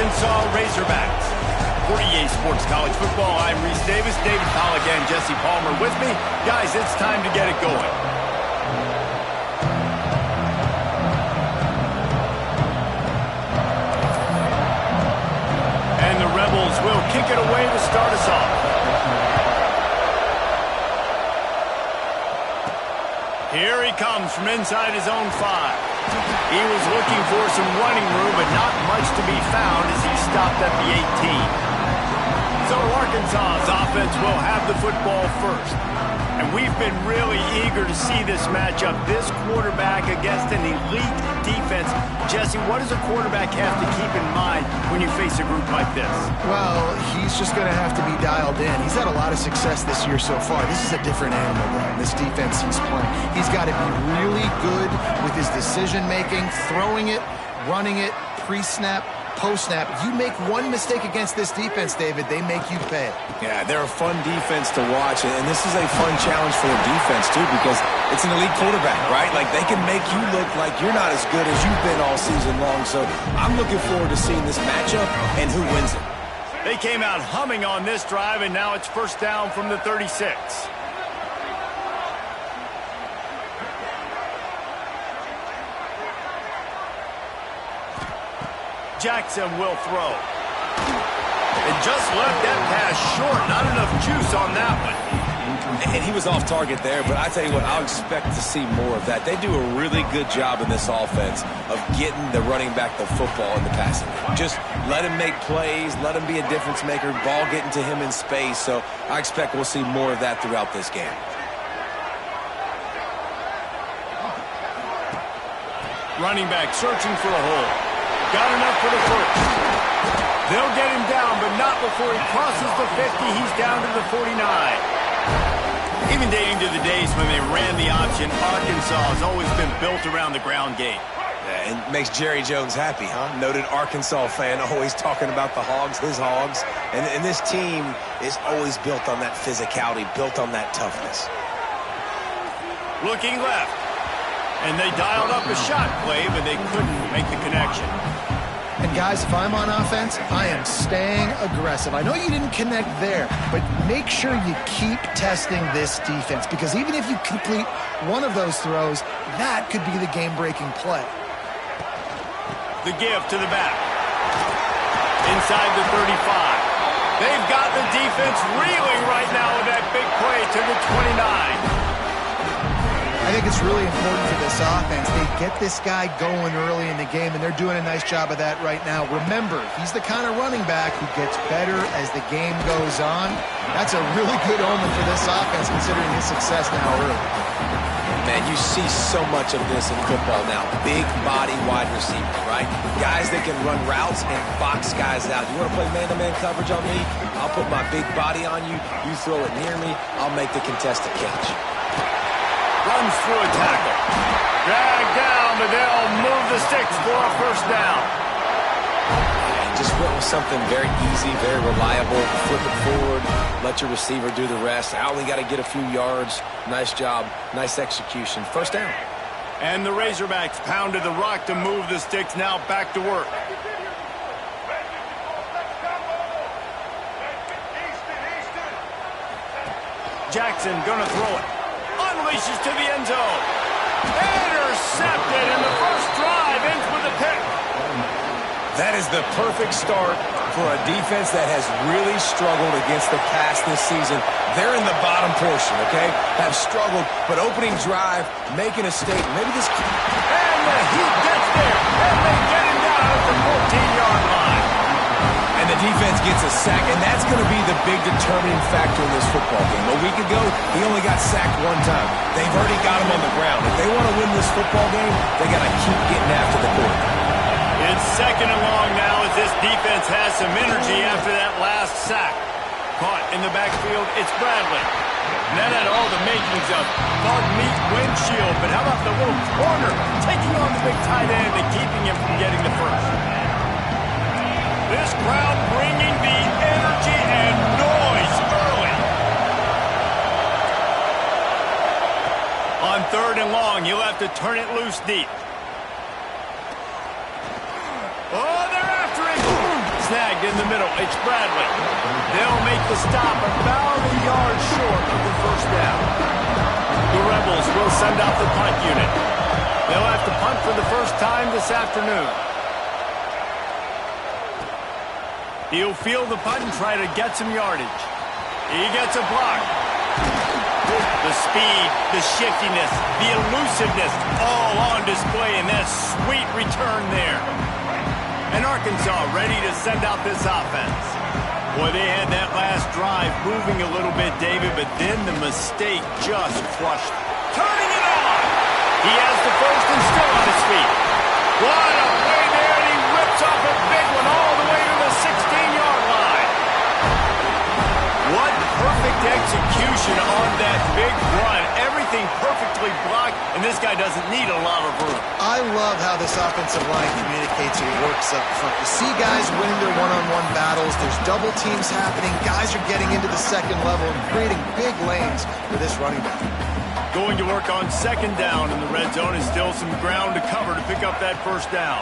Arkansas Razorbacks. For EA Sports College Football, I'm Reese Davis. David Pollack and Jesse Palmer with me. Guys, it's time to get it going. And the Rebels will kick it away to start us off. Here he comes from inside his own 5. He was looking for some running room, but not much to be found as he stopped at the 18. So Arkansas's offense will have the football first. And we've been really eager to see this matchup, this quarterback against an elite defense. Jesse, what does a quarterback have to keep in mind when you face a group like this? Well, he's just going to have to be dialed in. He's had a lot of success this year so far. This is a different animal, though, this defense he's playing. He's got to be really good with his decision-making, throwing it, running it, pre-snap, post-snap. You make one mistake against this defense, David, they make you pay. Yeah, they're a fun defense to watch, and this is a fun challenge for the defense, too, because it's an elite quarterback, right? Like, they can make you look like you're not as good as you've been all season long, so I'm looking forward to seeing this matchup and who wins it. They came out humming on this drive, and now it's first down from the 36. Jackson will throw. And just left that pass short. Not enough juice on that one. And he was off target there, but I tell you what, I'll expect to see more of that. They do a really good job in this offense of getting the running back the football in the passing game. Just let him make plays, let him be a difference maker, ball getting to him in space. So I expect we'll see more of that throughout this game. Running back searching for a hole. Got enough for the first. They'll get him down, but not before he crosses the 50. He's down to the 49. Even dating to the days when they ran the option, Arkansas has always been built around the ground game. Yeah, and makes Jerry Jones happy, huh? Noted Arkansas fan, always talking about the Hogs, his Hogs. And this team is always built on that physicality, built on that toughness. Looking left. And they dialed up a shot play, but they couldn't make the connection. And guys, if I'm on offense, I am staying aggressive. I know you didn't connect there, but make sure you keep testing this defense, because even if you complete one of those throws, that could be the game-breaking play. The give to the back. Inside the 35. They've got the defense reeling right now with that big play to the 29. I think it's really important for this offense. They get this guy going early in the game, and they're doing a nice job of that right now. Remember, he's the kind of running back who gets better as the game goes on. That's a really good omen for this offense, considering his success now early. Man, you see so much of this in football now. Big body wide receivers, right? Guys that can run routes and box guys out. You want to play man-to-man coverage on me? I'll put my big body on you. You throw it near me, I'll make the contested catch. Runs through a tackle. Dragged down, but they'll move the sticks for a first down. And just went with something very easy, very reliable. Flip it forward, let your receiver do the rest. I only got to get a few yards. Nice job, nice execution. First down. And the Razorbacks pounded the rock to move the sticks. Now back to work. Jackson gonna throw it. Unleashes to the end zone. Intercepted, and the first drive ends with a pick. That is the perfect start for a defense that has really struggled against the pass this season. They're in the bottom portion, okay? Have struggled, but opening drive, making a statement. Maybe this... And the Heat gets there, and they get him down at the 14-yard line. And the defense gets a sack, and that's going to be the big determining factor in this football game. A week ago, he only got sacked one time. They've already got him on the ground. If they want to win this football game, they got to keep getting after the quarterback. It's second and long now as this defense has some energy after that last sack. Caught in the backfield, it's Bradley. And that had all the makings of bug meat windshield, but how about the little corner taking on the big tight end and keeping him from getting the first? This crowd bringing the energy and noise early. On third and long, he'll have to turn it loose deep. Oh, they're after him. snagged in the middle. It's Bradley. They'll make the stop about a yard short of the first down. The Rebels will send out the punt unit. They'll have to punt for the first time this afternoon. He'll field the punt and try to get some yardage. He gets a block. The speed, the shiftiness, the elusiveness, all on display in that sweet return there. And Arkansas ready to send out this offense. Boy, they had that last drive moving a little bit, David, but then the mistake just crushed. Turning it on! He has the first and still on his feet. What a play there, and he rips off a big one all the way to the 16-yard line. What perfect execution on that big run. Everything perfectly blocked, and this guy doesn't need a lot of room. I love how this offensive line communicates and works up front. You see guys winning their one-on-one battles. There's double teams happening. Guys are getting into the second level and creating big lanes for this running back. Going to work on second down in the red zone, and still some ground to cover to pick up that first down.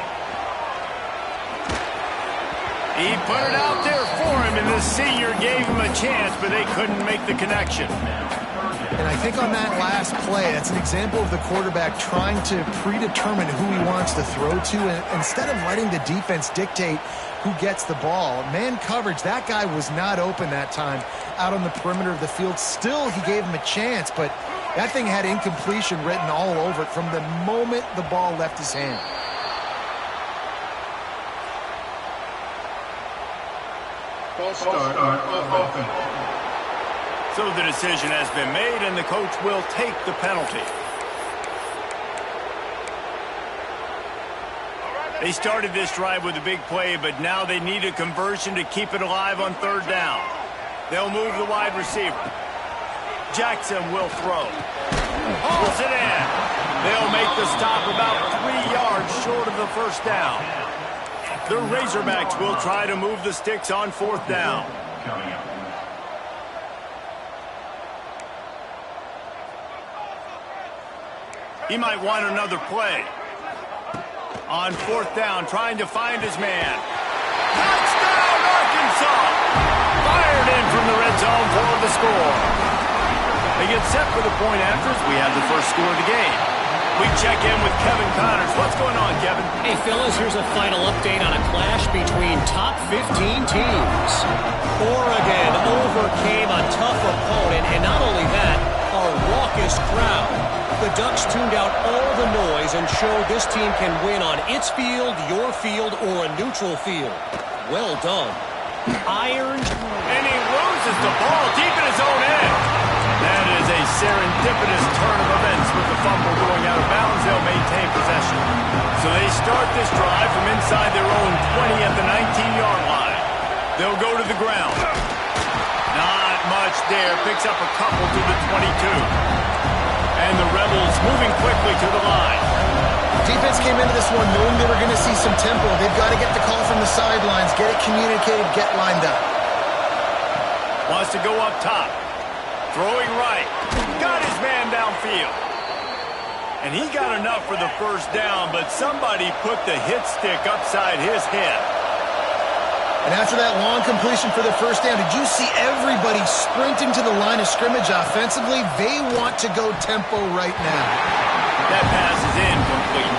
He put it out there for him, and the senior gave him a chance, but they couldn't make the connection. And I think on that last play, that's an example of the quarterback trying to predetermine who he wants to throw to, and instead of letting the defense dictate who gets the ball. Man coverage, that guy was not open that time out on the perimeter of the field. Still, he gave him a chance, but that thing had incompletion written all over it from the moment the ball left his hand. Start offense. So the decision has been made, and the coach will take the penalty. They started this drive with a big play, but now they need a conversion to keep it alive on third down. They'll move the wide receiver. Jackson will throw. Pulls it in. They'll make the stop about 3 yards short of the first down. The Razorbacks will try to move the sticks on fourth down. He might want another play. On fourth down, trying to find his man. Touchdown, Arkansas! Fired in from the red zone for the score. They get set for the point after as we have the first score of the game. We check in with Kevin Connors. What's going on, Kevin? Hey, fellas, here's a final update on a clash between top 15 teams. Oregon overcame a tough opponent, and not only that, a raucous crowd. The Ducks tuned out all the noise and showed this team can win on its field, your field, or a neutral field. Well done. Ironed. And he loses the ball deep in his own end. That is a serendipitous turn of events with the fumble going out of bounds. They'll maintain possession. So they start this drive from inside their own 20 at the 19-yard line. They'll go to the ground. Not much there. Picks up a couple to the 22. And the Rebels moving quickly to the line. Defense came into this one knowing they were going to see some tempo. They've got to get the call from the sidelines, get it communicated, get lined up. Wants to go up top. Throwing right. Got his man downfield. And he got enough for the first down, but somebody put the hit stick upside his head. And after that long completion for the first down, did you see everybody sprinting to the line of scrimmage offensively? They want to go tempo right now. That pass is incomplete.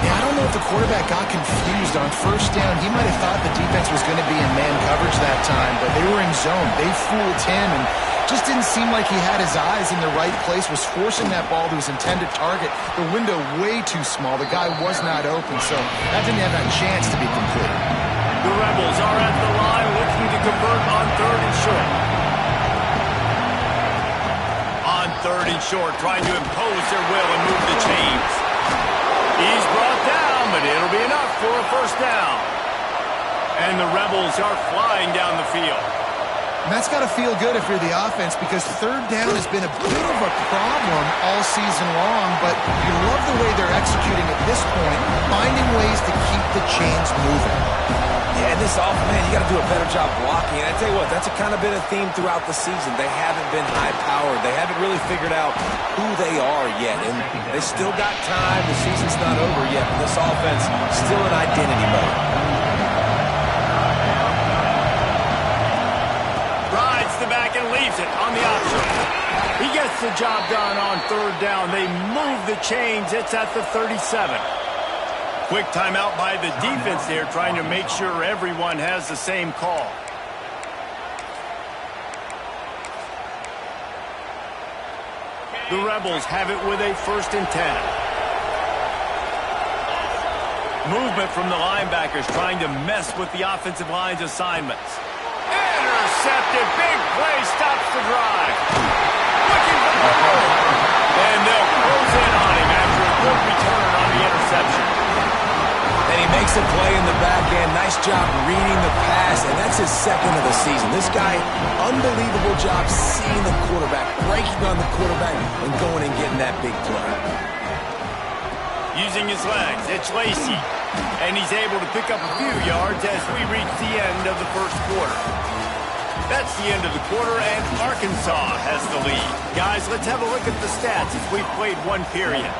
Yeah, I don't know if the quarterback got confused on first down. He might have thought the defense was going to be in man coverage that time, but they were in zone. They fooled him and just didn't seem like he had his eyes in the right place, was forcing that ball to his intended target. The window way too small. The guy was not open, so that didn't have that chance to be complete. The Rebels are at the line looking to convert on third and short. On third and short, trying to impose their will and move the chains. He's brought down, but it'll be enough for a first down. And the Rebels are flying down the field. And that's got to feel good if you're the offense, because third down has been a bit of a problem all season long, but you love the way they're executing at this point, finding ways to keep the chains moving. Yeah, and this offense, man, you got to do a better job blocking. And I tell you what, that's a kind of been a theme throughout the season. They haven't been high-powered. They haven't really figured out who they are yet. And they still got time. The season's not over yet. But this offense still in identity mode. the job done on third down. They move the chains. It's at the 37. Quick timeout by the defense there, trying to make sure everyone has the same call. The Rebels have it with a 1st and 10. Movement from the linebackers trying to mess with the offensive line's assignments. Intercepted. Big play stops the drive. Looking for the room. And they'll close in on him after a good return on the interception. And he makes a play in the back end. Nice job reading the pass, and that's his 2nd of the season. This guy, unbelievable job seeing the quarterback, breaking on the quarterback, and going and getting that big play. Using his legs, it's Lacey. And he's able to pick up a few yards as we reach the end of the first quarter. That's the end of the quarter, and Arkansas has the lead. Guys, let's have a look at the stats as we've played one period.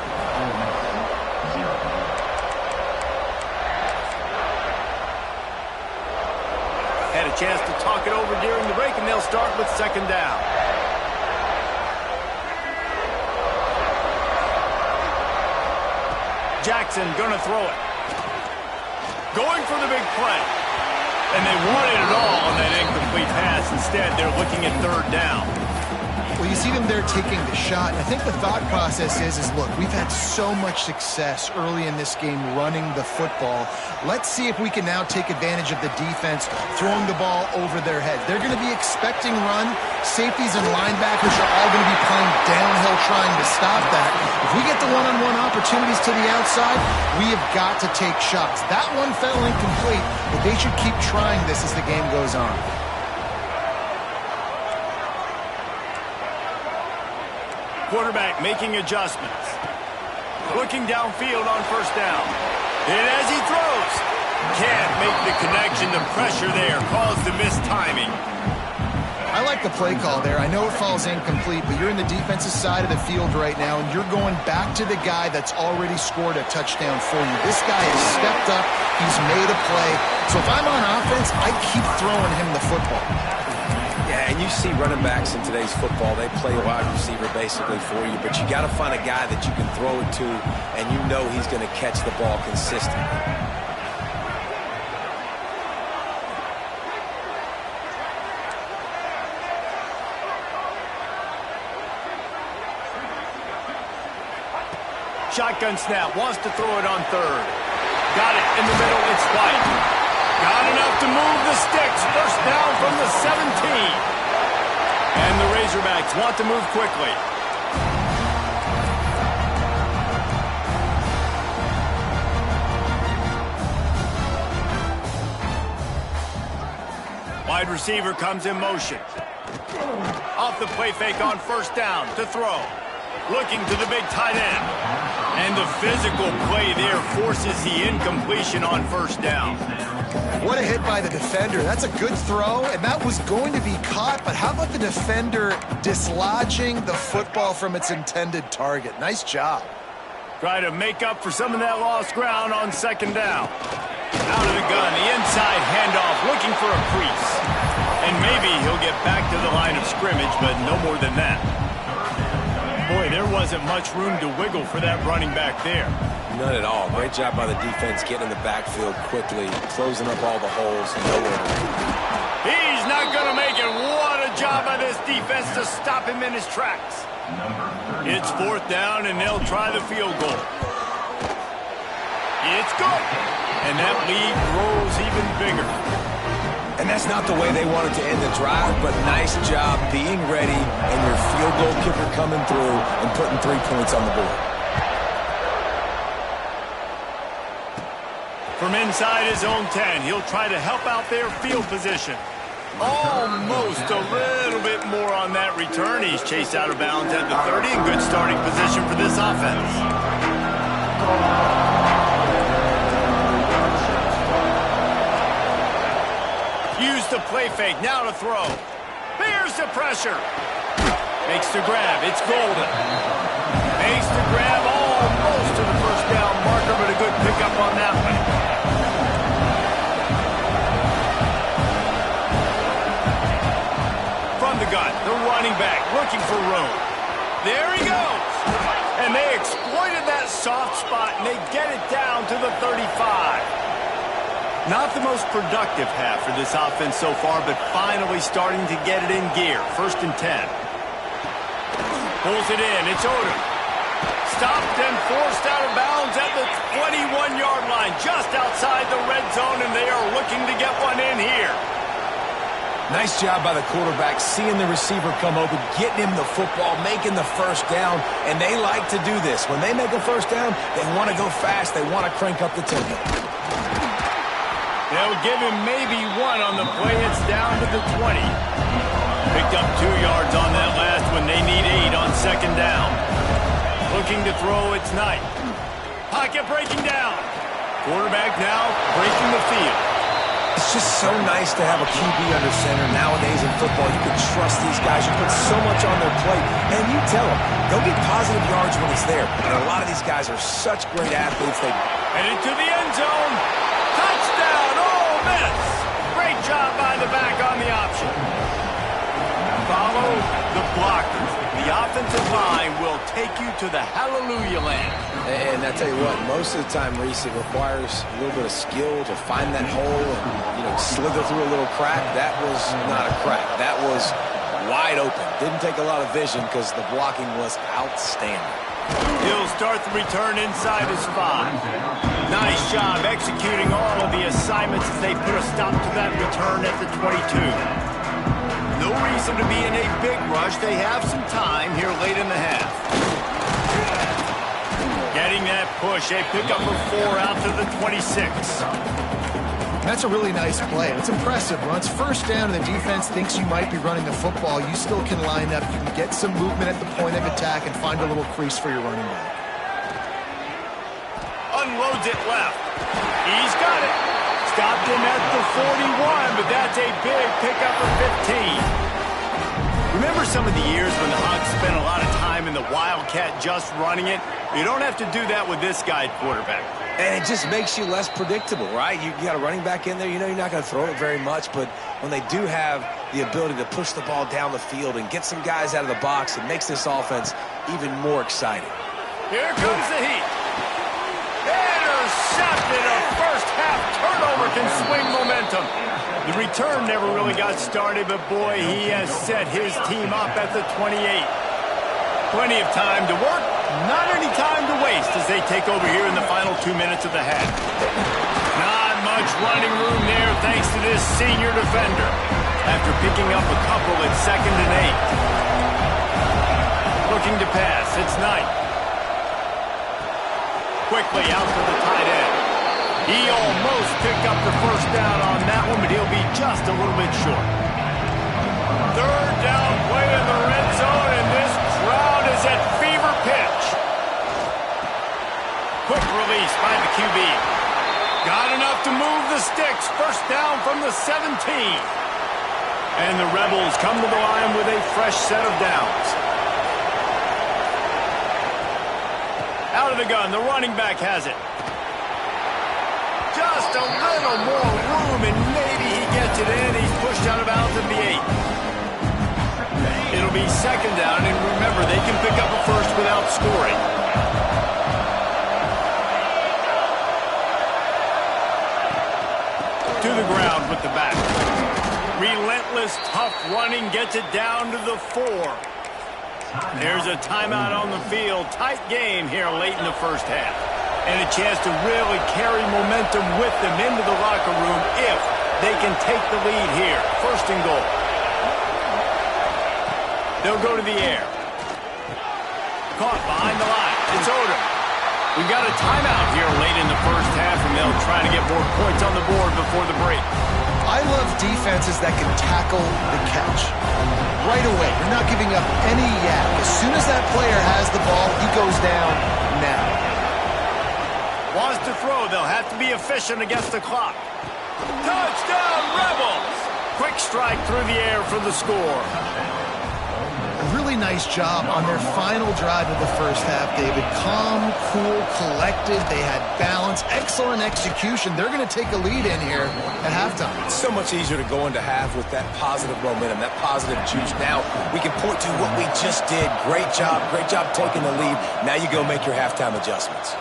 Had a chance to talk it over during the break, and they'll start with 2nd down. Jackson gonna throw it. Going for the big play. And they wanted it all on that incomplete pass. Instead, they're looking at 3rd down. Well, you see them there taking the shot. I think the thought process is look, we've had so much success early in this game running the football. Let's see if we can now take advantage of the defense throwing the ball over their head. They're going to be expecting run. Safeties and linebackers are all going to be playing downhill trying to stop that. If we get the one-on-one opportunities to the outside, we have got to take shots. That one fell incomplete, but they should keep trying this as the game goes on. Quarterback making adjustments. Looking downfield on 1st down. And as he throws, can't make the connection. The pressure there caused the missed timing. I like the play call there. I know it falls incomplete, but you're in the defensive side of the field right now, and you're going back to the guy that's already scored a touchdown for you. This guy has stepped up. He's made a play. So if I'm on offense, I keep throwing him the football. Yeah, and you see running backs in today's football, they play wide receiver basically for you, but you got to find a guy that you can throw it to, and you know he's going to catch the ball consistently. Shotgun snap, wants to throw it on 3rd. Got it in the middle, it's White. Got enough to move the sticks. 1st down from the 17. And the Razorbacks want to move quickly. Wide receiver comes in motion. Off the play fake on 1st down to throw. Looking to the big tight end. And the physical play there forces the incompletion on 1st down. What a hit by the defender. That's a good throw, and that was going to be caught, but how about the defender dislodging the football from its intended target? Nice job. Try to make up for some of that lost ground on 2nd down. Out of the gun, the inside handoff, looking for a crease. And maybe he'll get back to the line of scrimmage, but no more than that. Boy, there wasn't much room to wiggle for that running back there. None at all. Great job by the defense getting in the backfield quickly, closing up all the holes. Nowhere to go. He's not going to make it. What a job by this defense to stop him in his tracks. It's 4th down, and they'll try the field goal. It's good. And that lead grows even bigger. And that's not the way they wanted to end the drive, but nice job being ready and your field goal kicker coming through and putting 3 points on the board. From inside his own 10, he'll try to help out their field position. Almost a little bit more on that return. He's chased out of bounds at the 30, and good starting position for this offense. Use the play fake, now to throw. Here's the pressure. Makes the grab, it's Golden. Makes the grab almost to the 1st down marker, but a good pickup on that one. From the gun, the running back looking for room. exploited that soft spot, and they get it down to the 35. Not the most productive half for this offense so far, but finally starting to get it in gear. 1st and 10. Pulls it in. It's Odom. Stopped and forced out of bounds at the 21-yard line, just outside the red zone, and they are looking to get one in here. Nice job by the quarterback, seeing the receiver come open, getting him the football, making the first down, and they like to do this. When they make a first down, they want to go fast. They want to crank up the tempo. They'll give him maybe one on the play. It's down to the 20. Picked up 2 yards on that last one. They need 8 on 2nd down. Looking to throw, it's Knight. Pocket breaking down. Quarterback now breaking the field. It's just so nice to have a QB under center. Nowadays in football, you can trust these guys. You put so much on their plate, and you tell them, they'll get positive yards when it's there. And a lot of these guys are such great athletes. They headed to the end zone. Touchdown, Ole Miss. Great job by the back on the option. Follow the blockers. The offensive line will take you to the hallelujah land. And I tell you what, most of the time, Reese, it requires a little bit of skill to find that hole and, slither through a little crack. That was not a crack. That was wide open. Didn't take a lot of vision because the blocking was outstanding. He'll start the return inside his 5. Nice job executing all of the assignments as they put a stop to that return at the 22. No reason to be in a big rush. They have some time here late in the half. Getting that push. A pickup of 4 out to the 26. That's a really nice play. It's impressive. Once 1st down and the defense thinks you might be running the football, you still can line up. You can get some movement at the point of attack and find a little crease for your running back. Unloads it left. He's got it. Stopped him at the 41, but that's a big pickup of 15. Remember some of the years when the Hawks spent a lot of time in the Wildcat just running it? You don't have to do that with this guy quarterback. And it just makes you less predictable, right? You got a running back in there. You know you're not going to throw it very much, but when they do have the ability to push the ball down the field and get some guys out of the box, it makes this offense even more exciting. Here comes the heat. Intercepted. A first-half turnover can swing momentum. The return never really got started, but boy, he has set his team up at the 28. Plenty of time to work, not any time to waste as they take over here in the final 2 minutes of the half. Not much running room there thanks to this senior defender. After picking up a couple at 2nd and 8. Looking to pass, it's Knight. Quickly out to the tight end. He almost picked up the first down on that one, but he'll be just a little bit short. 3rd down play in the red zone, and this crowd is at fever pitch. Quick release by the QB. Got enough to move the sticks. 1st down from the 17. And the Rebels come to the line with a fresh set of downs. Out of the gun, the running back has it. Just a little more room, and maybe he gets it in. He's pushed out of bounds at the 8. It'll be 2nd down, and remember, they can pick up a first without scoring. To the ground with the back. Relentless, tough running gets it down to the 4. There's a timeout on the field. Tight game here late in the first half. And a chance to really carry momentum with them into the locker room if they can take the lead here. 1st and goal. They'll go to the air. Caught behind the line. It's Odom. We've got a timeout here late in the first half, and they'll try to get more points on the board before the break. I love defenses that can tackle the catch. Right away, you're not giving up any yak. As soon as that player has the ball, he goes down now. Wants to throw. They'll have to be efficient against the clock. Touchdown, Rebels! Quick strike through the air for the score. I really really nice job on their final drive of the first half, David. Calm, cool, collected. They had balance, excellent execution. They're going to take a lead in here at halftime. It's so much easier to go into half with that positive momentum, that positive juice. Now we can point to what we just did. Great job taking the lead. Now you go make your halftime adjustments.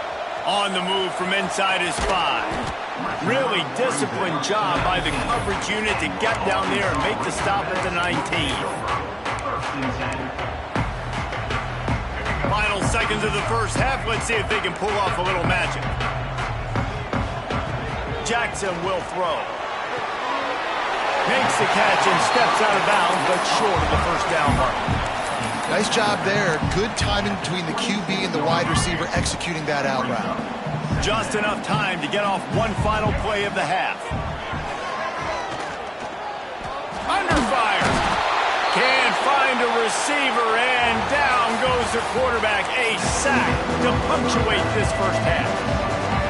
On the move from inside his 5. Really disciplined job by the coverage unit to get down there and make the stop at the 19. Final seconds of the first half. Let's see if they can pull off a little magic. Jackson will throw. Makes the catch and steps out of bounds, but short of the first down mark. Nice job there. Good timing between the QB and the wide receiver executing that out route. Just enough time to get off one final play of the half. Under fire. Can't find a receiver, and down goes the quarterback. A sack to punctuate this first half.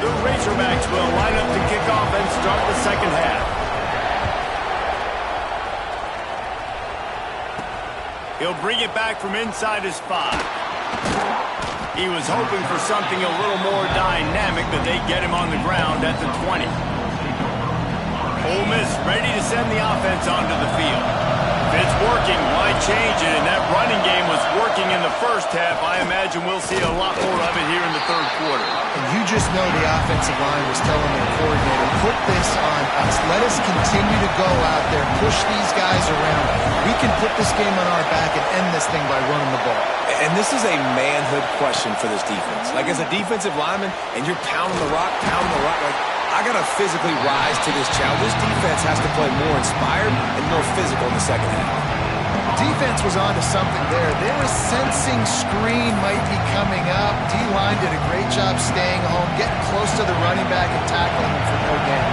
The Razorbacks will line up to kick off and start the second half. He'll bring it back from inside his 5. He was hoping for something a little more dynamic, but they get him on the ground at the 20. Ole Miss ready to send the offense onto the field. If it's working, why change it? And that running game was working in the first half. I imagine we'll see a lot more of it here in the third quarter. And you just know the offensive line was telling their coordinator, put this on us. Let us continue to go out there, push these guys around. We can put this game on our back and end this thing by running the ball. And this is a manhood question for this defense. Like, as a defensive lineman, and you're pounding the rock, like, I got to physically rise to this challenge. This defense has to play more inspired and more physical in the second half. Defense was on to something there. They were sensing screen might be coming up. D-line did a great job staying home, getting close to the running back and tackling him for no gain.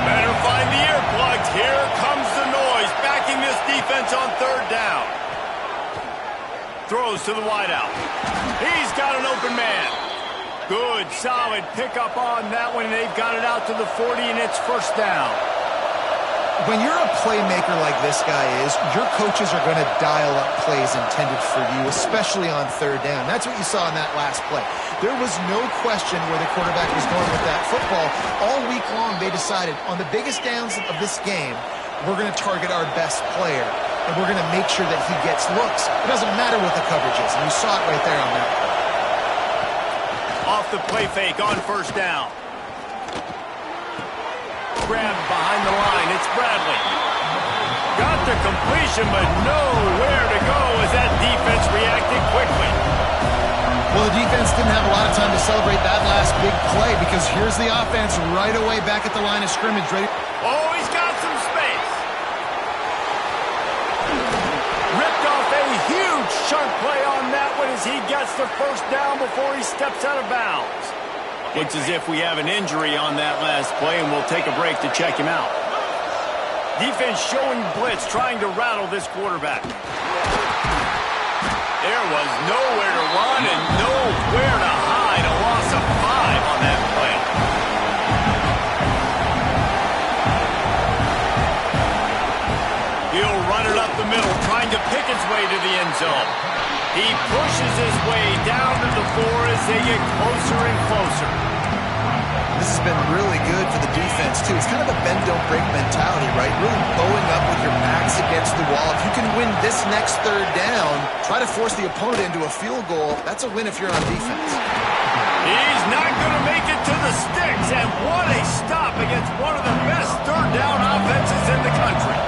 Better find the earplugs. Here comes the noise, backing this defense on third down. Throws to the wideout. He's got an open man. Good, solid pickup on that one. They've got it out to the 40, and it's first down. When you're a playmaker like this guy is, your coaches are going to dial up plays intended for you, especially on third down. That's what you saw in that last play. There was no question where the quarterback was going with that football. All week long, they decided on the biggest downs of this game, we're going to target our best player, and we're going to make sure that he gets looks. It doesn't matter what the coverage is, and you saw it right there on that play. Off the play fake on first down. Grabbed behind the line. It's Bradley. Got the completion, but nowhere to go as that defense reacted quickly. Well, the defense didn't have a lot of time to celebrate that last big play because here's the offense right away back at the line of scrimmage. Ready? Oh, he's got some space. Ripped off a huge chunk play on that one as he gets the first down before he steps out of bounds. Looks as if we have an injury on that last play, and we'll take a break to check him out. Defense showing blitz, trying to rattle this quarterback. There was nowhere to run and nowhere to hide. A loss of 5 on that play. He'll run it up the middle, trying to pick his way to the end zone. He pushes his way down to the 4 as they get closer and closer. This has been really good for the defense, too. It's kind of a bend-don't-break mentality, right? Really bowing up with your backs against the wall. If you can win this next third down, try to force the opponent into a field goal. That's a win if you're on defense. He's not going to make it to the sticks, and what a stop against one of the best third down offenses in the country.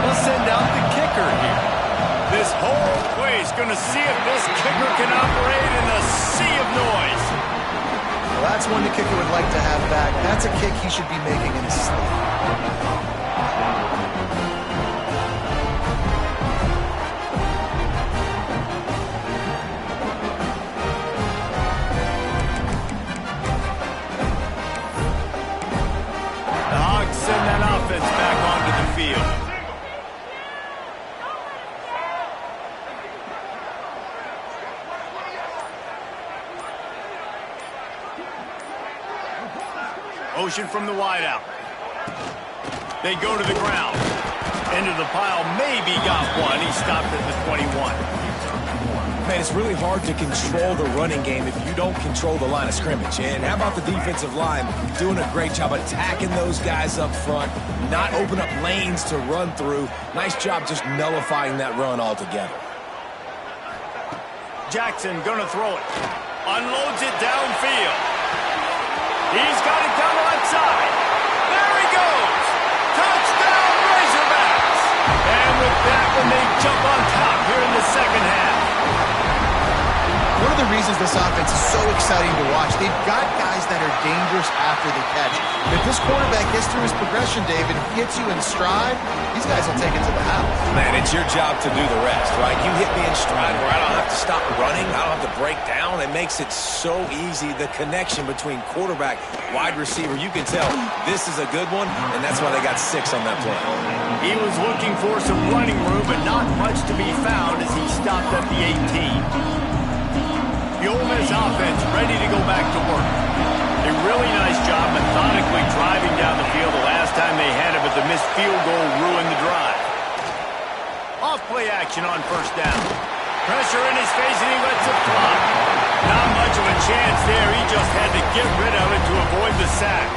We'll send out the kicker here. This whole play is going to see if this kicker can operate in a sea of noise. Well, that's one the kicker would like to have back. That's a kick he should be making in his sleep. The Hogs send that offense back onto the field. Motion from the wideout. They go to the ground. Into the pile, maybe got one. He stopped at the 21. Man, it's really hard to control the running game if you don't control the line of scrimmage. And how about the defensive line doing a great job attacking those guys up front, not open up lanes to run through. Nice job just nullifying that run altogether. Jackson gonna throw it. Unloads it downfield. He's got it down the left side. There he goes. Touchdown, Razorbacks. And with that one, they jump on top here in the second half. One of the reasons this offense is so exciting to watch, they've got guys that are dangerous after the catch. If this quarterback gets through his progression, David, hits you in stride, these guys will take it to the house. Man, it's your job to do the rest, right? You hit me in stride where I don't have to stop running. I don't have to break down. It makes it so easy. The connection between quarterback, wide receiver, you can tell this is a good one, and that's why they got 6 on that play. He was looking for some running room, but not much to be found as he stopped at the 18. The Ole Miss offense ready to go back to work. A really nice job methodically driving down the field the last time they had it, but the missed field goal ruined the drive. Off play action on first down. Pressure in his face and he lets it fly. Not much of a chance there. He just had to get rid of it to avoid the sack.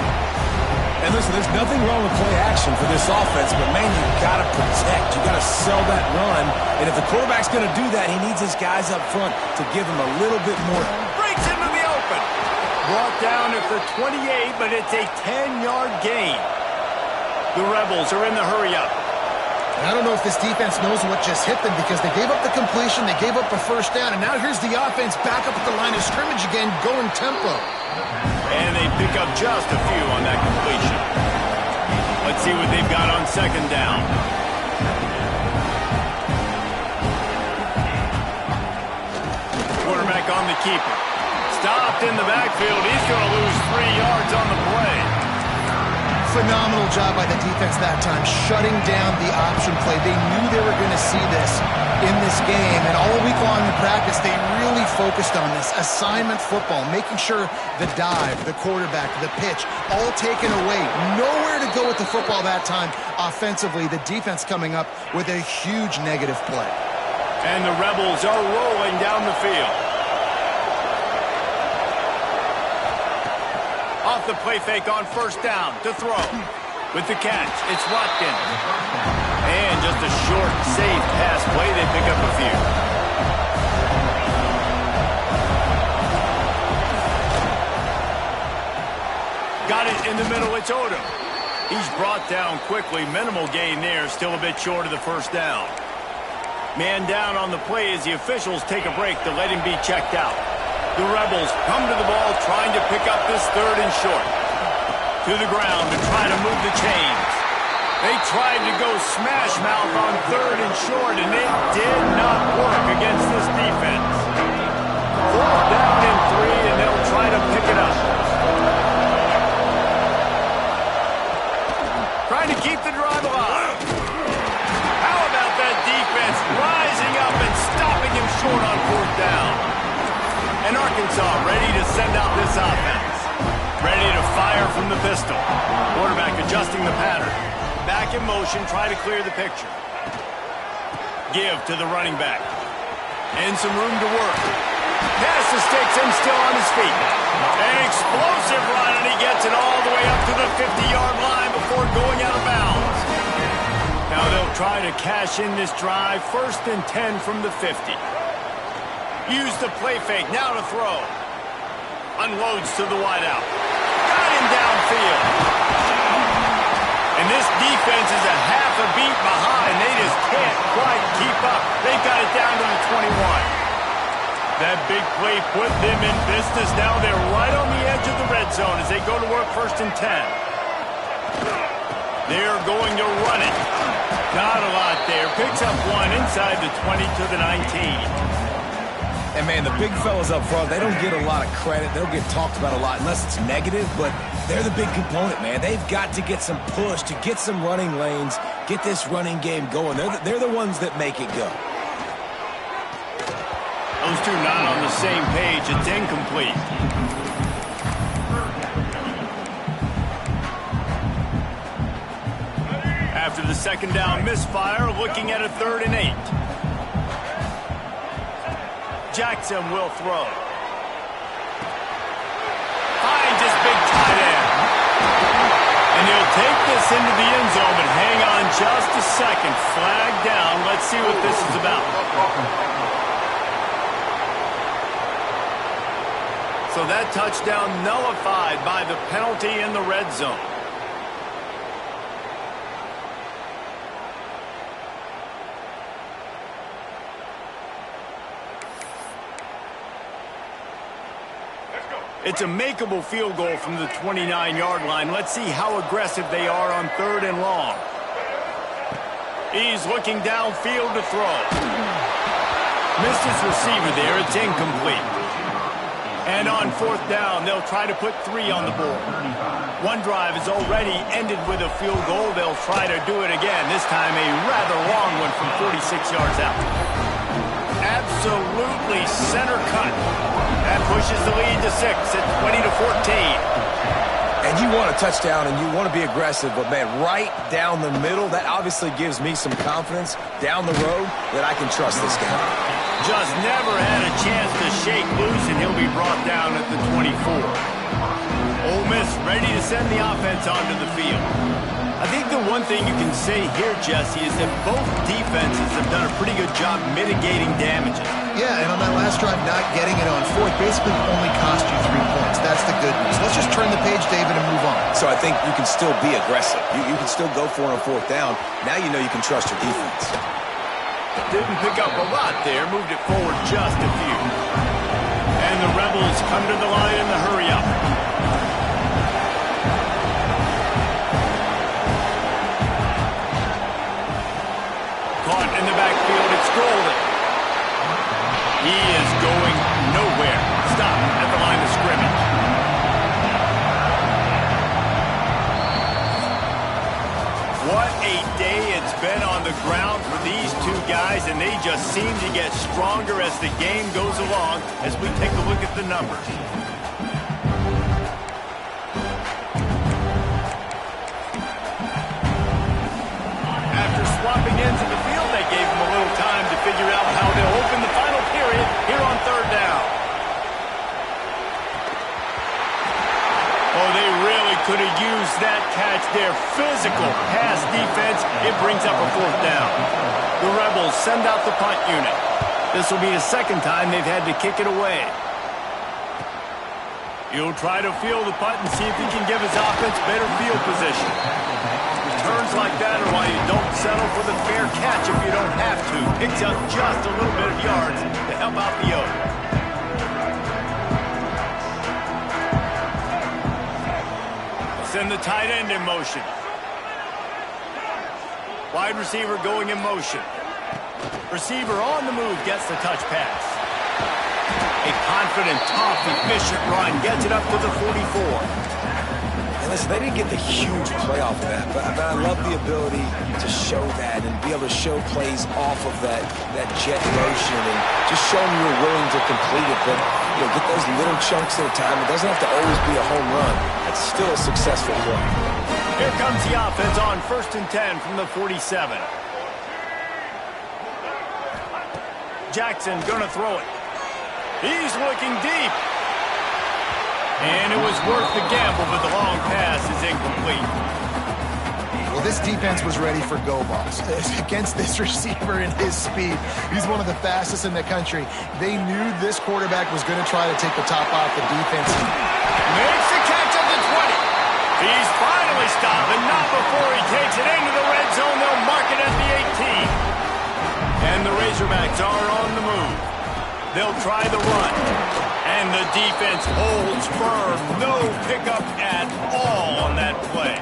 And listen, there's nothing wrong with play action for this offense, but man, you've got to protect. You've got to sell that run. And if the quarterback's going to do that, he needs his guys up front to give him a little bit more. Breaks into the open. Brought down at the 28, but it's a 10-yard gain. The Rebels are in the hurry-up. I don't know if this defense knows what just hit them because they gave up the completion, they gave up a first down, and now here's the offense back up at the line of scrimmage again, going tempo. And they pick up just a few on that completion. Let's see what they've got on second down. Quarterback on the keeper. Stopped in the backfield. He's going to lose 3 yards on the play. Phenomenal job by the defense that time, shutting down the option play. They knew they were going to see this in this game, and all week long in practice, they really focused on this assignment football, making sure the dive, the quarterback, the pitch, all taken away. Nowhere to go with the football that time offensively. The defense coming up with a huge negative play. And the Rebels are rolling down the field. Off the play fake on first down to throw. With the catch, it's Watkins. And just a short, safe pass play. They pick up a few. Got it in the middle. It's Odom. He's brought down quickly. Minimal gain there. Still a bit short of the first down. Man down on the play as the officials take a break to let him be checked out. The Rebels come to the ball trying to pick up this third and short. To the ground to try to move the chains. They tried to go smash mouth on third and short, and it did not work against this defense. Fourth down and 3, and they'll try to pick it up. Trying to keep the drive alive. How about that defense rising up and stopping him short on fourth down? And Arkansas ready to send out this offense. Ready to fire from the pistol. Quarterback adjusting the pattern. Back in motion, try to clear the picture. Give to the running back. And some room to work. Pass to sticks him still on his feet. An explosive run, and he gets it all the way up to the 50-yard line before going out of bounds. Now they'll try to cash in this drive. First and 10 from the 50. Use the play fake, now to throw. Unloads to the wideout. Got him downfield. And this defense is a half a beat behind. They just can't quite keep up. They've got it down to the 21. That big play put them in business. Now they're right on the edge of the red zone as they go to work first and 10. They're going to run it. Not a lot there. Picks up one inside the 20 to the 19. And, man, the big fellas up front, they don't get a lot of credit. They don't get talked about a lot unless it's negative, but they're the big component, man. They've got to get some push, to get some running lanes, get this running game going. They're the ones that make it go. Those two not on the same page. It's incomplete. After the second down misfire, looking at a 3rd and 8. Jackson will throw. Finds his big tight end. And he'll take this into the end zone, but hang on just a second. Flag down. Let's see what this is about. So that touchdown nullified by the penalty in the red zone. It's a makeable field goal from the 29-yard line. Let's see how aggressive they are on 3rd and long. He's looking downfield to throw. Missed his receiver there. It's incomplete. And on 4th down, they'll try to put 3 on the board. One drive has already ended with a field goal. They'll try to do it again. This time a rather long one from 46 yards out. Absolutely center cut. That pushes the lead to 6 at 20-14. And you want a touchdown and you want to be aggressive, but man, right down the middle, that obviously gives me some confidence down the road that I can trust this guy. Just never had a chance to shake loose, and he'll be brought down at the 24. Ole Miss ready to send the offense onto the field. I think the one thing you can say here, Jesse, is that both defenses have done a pretty good job mitigating damages. Yeah, and on that last drive, not getting it on 4th basically only cost you 3 points. That's the good news. Let's just turn the page, David, and move on. So I think you can still be aggressive. You can still go for it on 4th down. Now you know you can trust your defense. Didn't pick up a lot there, moved it forward just a few. And the Rebels come to the line in the hurry-up. Caught in the backfield, it's Golden. He is going nowhere. Stop at the line of scrimmage. What a day it's been on the ground for these two guys, and they just seem to get stronger as the game goes along as we take a look at the numbers. After swapping ends of the field, they gave them a little time to figure out how they'll open the final period here on 3rd down. Oh, they really could have used that catch there. Physical pass defense. It brings up a 4th down. The Rebels send out the punt unit. This will be the 2nd time they've had to kick it away. He'll try to field the punt and see if he can give his offense better field position. Returns like that are why you don't settle for the fair catch if you don't have to. Picks up just a little bit of yards to help out the Oak. Send the tight end in motion. Wide receiver going in motion. Receiver on the move gets the touch pass. A confident, tough, efficient run gets it up to the 44. And listen, they didn't get the huge play off of that, but I love the ability to show that and be able to show plays off of that jet motion and just show them you're willing to complete it. But get those little chunks at a time. It doesn't have to always be a home run. It's still a successful play. Here comes the offense on 1st and 10 from the 47. Jackson gonna throw it. He's looking deep. And it was worth the gamble, but the long pass is incomplete. Well, this defense was ready for go balls. Against this receiver and his speed, he's one of the fastest in the country. They knew this quarterback was going to try to take the top off the defense. Makes the catch at the 20. He's finally stopped, and not before he takes it into the red zone. They'll mark it at the 18. And the Razorbacks are on the move. They'll try the run. And the defense holds firm. No pickup at all on that play.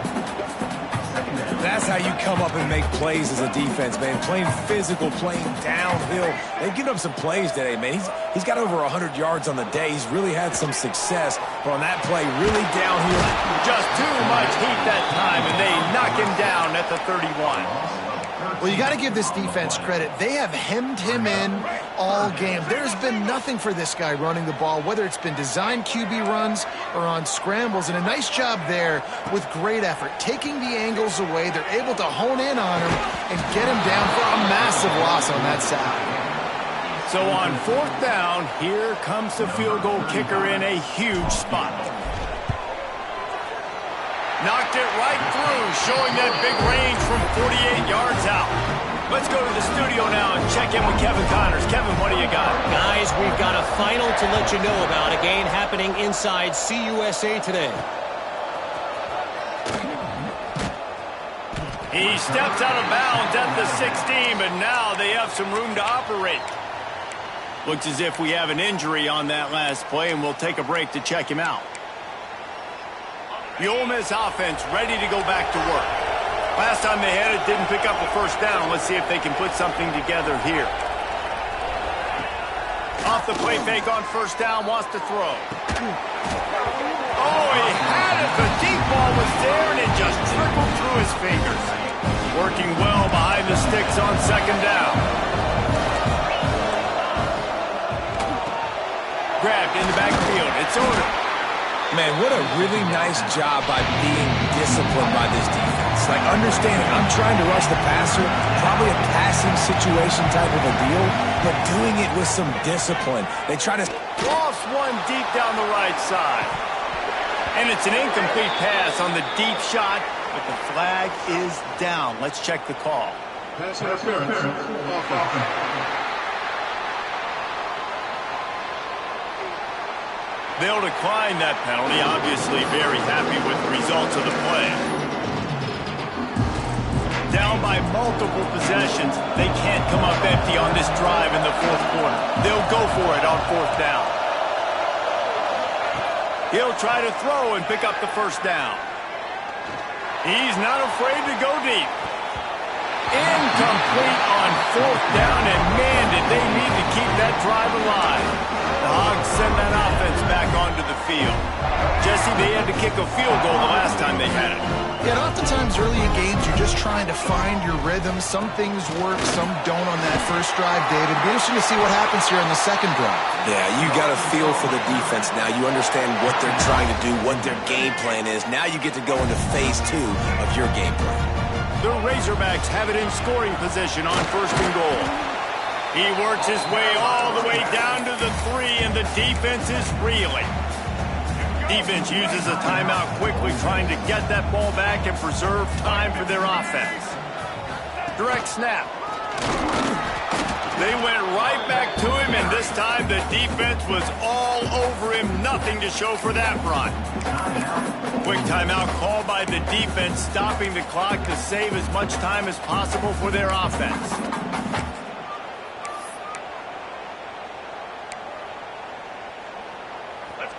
That's how you come up and make plays as a defense, man. Playing physical, playing downhill. They've given up some plays today, man. He's got over 100 yards on the day. He's really had some success. But on that play, really downhill. Just too much heat that time, and they knock him down at the 31. Well, you got to give this defense credit. They have hemmed him in all game. There's been nothing for this guy running the ball, whether it's been designed QB runs or on scrambles, and a nice job there with great effort. Taking the angles away, they're able to hone in on him and get him down for a massive loss on that side. So on 4th down, here comes the field goal kicker in a huge spot. Knocked it right through, showing that big range from 48 yards out. Let's go to the studio now and check in with Kevin Connors. Kevin, what do you got? Guys, we've got a final to let you know about, a game happening inside CUSA today. He steps out of bounds at the 16, but now they have some room to operate. Looks as if we have an injury on that last play, and we'll take a break to check him out. The Ole Miss offense ready to go back to work. Last time they had it, didn't pick up a first down. Let's see if they can put something together here. Off the play fake on 1st down, wants to throw. Oh, he had it. The deep ball was there, and it just trickled through his fingers. Working well behind the sticks on 2nd down. Grabbed in the backfield. It's Oda. Man, what a really nice job by being disciplined by this defense. Like, understanding I'm trying to rush the passer, probably a passing situation type of a deal, but doing it with some discipline. They try to... Lofts one deep down the right side. And it's an incomplete pass on the deep shot, but the flag is down. Let's check the call. Pass interference. Offense. They'll decline that penalty, obviously very happy with the results of the play. Down by multiple possessions, they can't come up empty on this drive in the 4th quarter. They'll go for it on 4th down. He'll try to throw and pick up the 1st down. He's not afraid to go deep. Incomplete on 4th down, and man, did they need to keep that drive alive. The Hogs send that offense back onto the field. Jesse, they had to kick a field goal the last time they had it. Yeah, and oftentimes early in games, you're just trying to find your rhythm. Some things work, some don't on that first drive, David. It'll be interesting to see what happens here on the 2nd drive. Yeah, you got a feel for the defense now. You understand what they're trying to do, what their game plan is. Now you get to go into phase 2 of your game plan. The Razorbacks have it in scoring position on 1st and goal. He works his way all the way down to the 3, and the defense is reeling. Defense uses a timeout quickly, trying to get that ball back and preserve time for their offense. Direct snap. They went right back to him, and this time the defense was all over him. Nothing to show for that run. Quick timeout called by the defense, stopping the clock to save as much time as possible for their offense.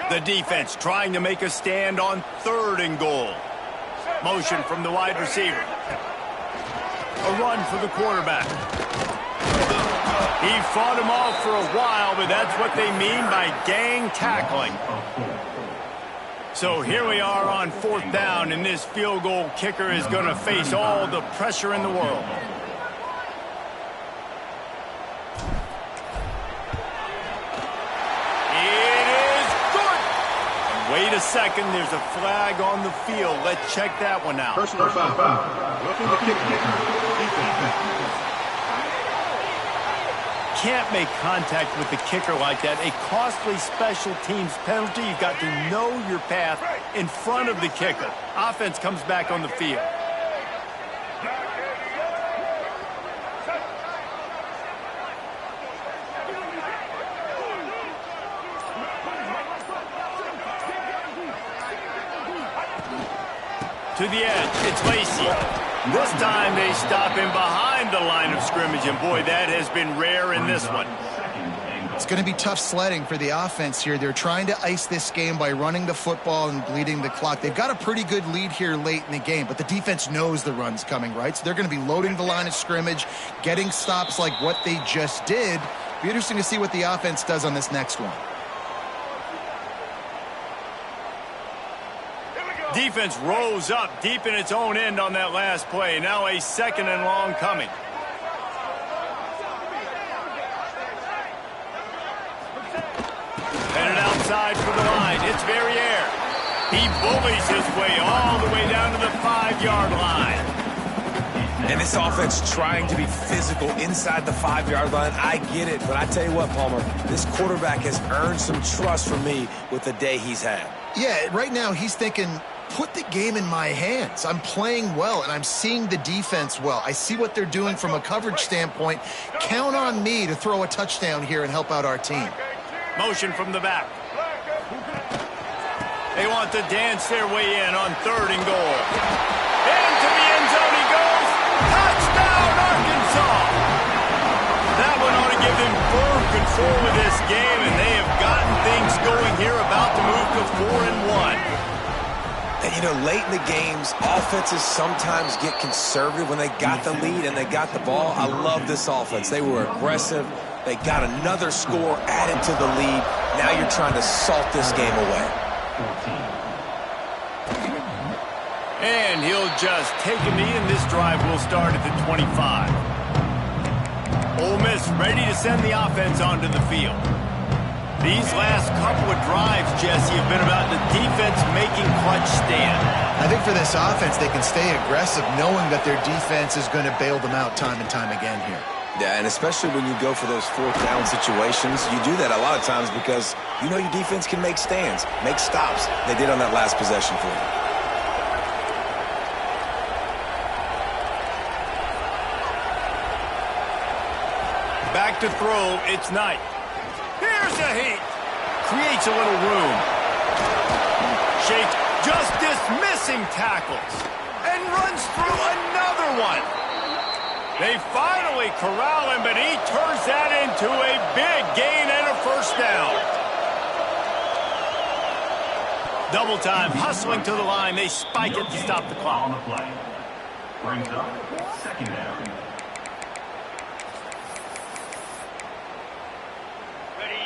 The defense trying to make a stand on 3rd and goal. Motion from the wide receiver. A run for the quarterback. He fought him off for a while, but that's what they mean by gang tackling. So here we are on 4th down, and this field goal kicker is going to face all the pressure in the world. Wait a second, there's a flag on the field. Let's check that one out. Personal foul. Roughing the kicker. Can't make contact with the kicker like that. A costly special teams penalty. You've got to know your path in front of the kicker. Offense comes back on the field. To the edge, it's Lacey. This time they stop him behind the line of scrimmage, and boy, that has been rare in this one. It's going to be tough sledding for the offense here. They're trying to ice this game by running the football and bleeding the clock. They've got a pretty good lead here late in the game, but the defense knows the run's coming, right? So they're going to be loading the line of scrimmage, getting stops like what they just did. Be interesting to see what the offense does on this next one. Defense rose up deep in its own end on that last play. Now a 2nd and long coming. Headed outside for the line. It's Verrier. He bullies his way all the way down to the 5-yard line. And this offense trying to be physical inside the 5-yard line. I get it, but I tell you what, Palmer, this quarterback has earned some trust from me with the day he's had. Yeah, right now he's thinking, put the game in my hands. I'm playing well, and I'm seeing the defense well. I see what they're doing from a coverage standpoint. Count on me to throw a touchdown here and help out our team. Motion from the back. They want to dance their way in on 3rd and goal. Into the end zone he goes. Touchdown, Arkansas! That one ought to give them firm control of this game, and they have gotten things going here, about to move to 4-1. And, you know, late in the games, offenses sometimes get conservative when they got the lead and they got the ball. I love this offense. They were aggressive. They got another score added to the lead. Now you're trying to salt this game away. And he'll just take a knee, and this drive will start at the 25. Ole Miss ready to send the offense onto the field. These last couple of drives, Jesse, have been about the defense making clutch stand. I think for this offense, they can stay aggressive knowing that their defense is going to bail them out time and time again here. Yeah, and especially when you go for those 4th down situations, you do that a lot of times because you know your defense can make stands, make stops. They did on that last possession for you. Back to throw, it's Knight. Here's a heat. Creates a little room. Shake just dismissing tackles. And runs through another one. They finally corral him, but he turns that into a big gain and a 1st down. Double time, hustling to the line. They spike it to stop the clock. On the play. Brings up 2nd down.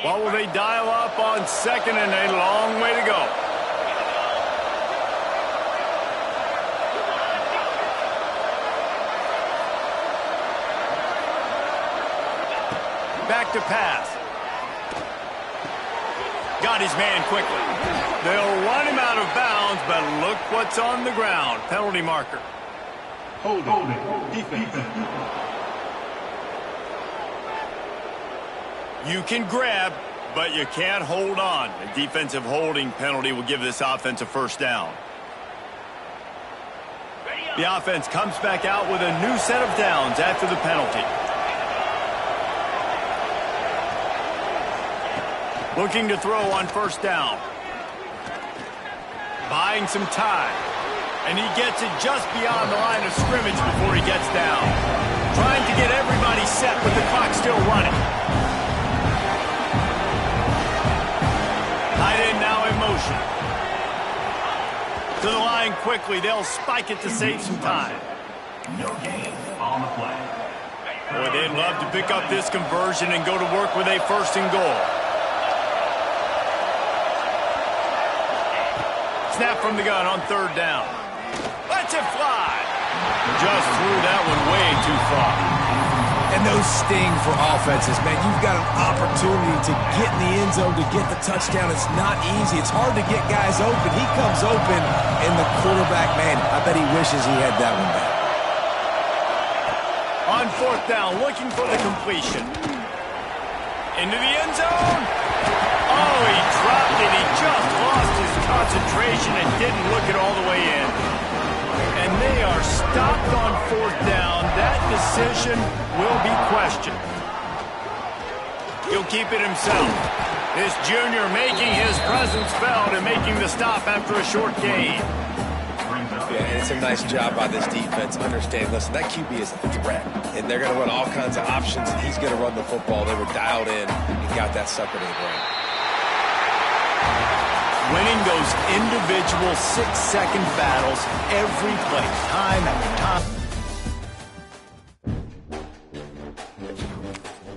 What will they dial up on 2nd and a long way to go? Back to pass. Got his man quickly. They'll run him out of bounds, but look what's on the ground. Penalty marker. Holding. Defense. You can grab, but you can't hold on. A defensive holding penalty will give this offense a 1st down. The offense comes back out with a new set of downs after the penalty. Looking to throw on 1st down. Buying some time. And he gets it just beyond the line of scrimmage before he gets down. Trying to get everybody set, but the clock's still running. Tight end now in motion. To the line quickly. They'll spike it to save some time. No gain on the play. Boy, they'd love to pick up this conversion and go to work with a 1st and goal. Snap from the gun on 3rd down. Lets it fly. Just threw that one way too far. And those sting for offenses, man. You've got an opportunity to get in the end zone, to get the touchdown. It's not easy. It's hard to get guys open. He comes open, and the quarterback, man, I bet he wishes he had that one back. On 4th down, looking for the completion. Into the end zone. Oh, he dropped it. He just lost his concentration and didn't look it all the way in. And they are stopped on 4th down. That decision will be questioned. He'll keep it himself. This junior making his presence felt and making the stop after a short gain. Yeah, and it's a nice job by this defense. Understand, listen, that QB is a threat. And they're going to run all kinds of options, and he's going to run the football. They were dialed in and got that sucker to the ground. Winning those individual 6-second battles every play, time after time.